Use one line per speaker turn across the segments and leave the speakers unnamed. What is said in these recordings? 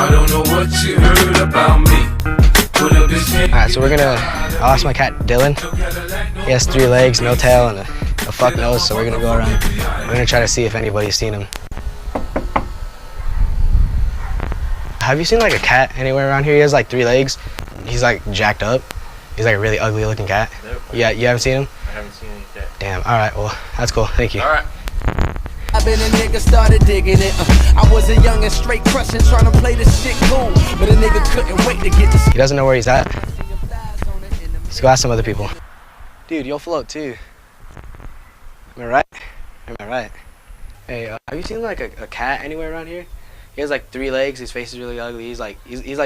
I don't know what you heard about me.
Alright, so I lost my cat Dylan. He has 3 legs, no tail, and a fuck nose, so we're gonna go around. We're gonna try to see if anybody's seen him. Have you seen like a cat anywhere around here? He has like 3 legs. He's like jacked up. He's like a really ugly looking cat.
Nope.
Yeah, you haven't seen him?
I haven't seen any cat.
Damn, alright, well, that's cool, thank you.
Alright.
I've been a nigga, started digging it. I was a young and straight crushing, trying to play this shit cool. But a nigga couldn't wait to get this.
He doesn't know where he's at. Let's go ask some other people. Dude, you'll float too. Am I right? Am I right? Hey, have you seen like a cat anywhere around here? He has like 3 legs, his face is really ugly, he's like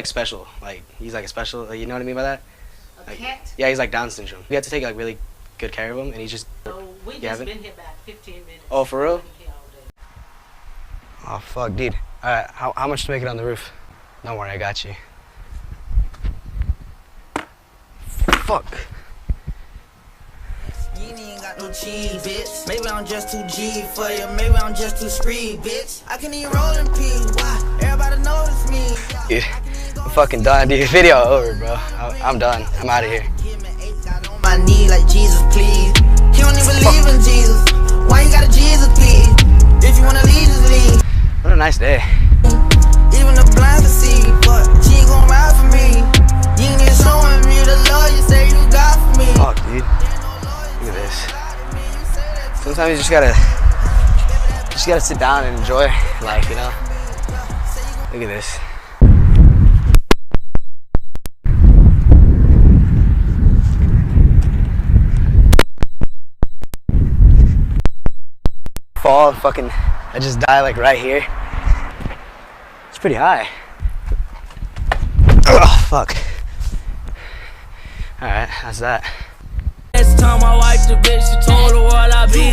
special. Like, he's like a special, like, you know what I mean by that?
A cat?
Yeah, he's like Down syndrome. We have to take like really good care of him, and he's just...
No, we just been here about 15 minutes.
Oh, for real? Oh, fuck, dude. Alright, how much to make it on the roof? Don't worry, I got you. Fuck.
You ain't got no cheese, bitch. Maybe I'm just too G for you. Maybe I'm just too street, bitch. I can even roll in peace. Why? Everybody notice me.
Dude, I'm fucking done, dude. Video over, bro. I'm done. I'm out of here.
On my knee like Jesus, please. He don't even believe in Jesus. Why you got a Jesus, please? If you wanna leave, just leave.
What a nice day.
Even the blind can see, but she ain't gon' ride for me. You ain't even showing me the love you say you got for me.
Fuck, dude. Look at this. Sometimes you just gotta sit down and enjoy life, you know? Look at this. Fall, fucking, I just die like right here. It's pretty high. Oh, fuck. Alright, that's that.
Last time I wiped the bitch, she told the world I be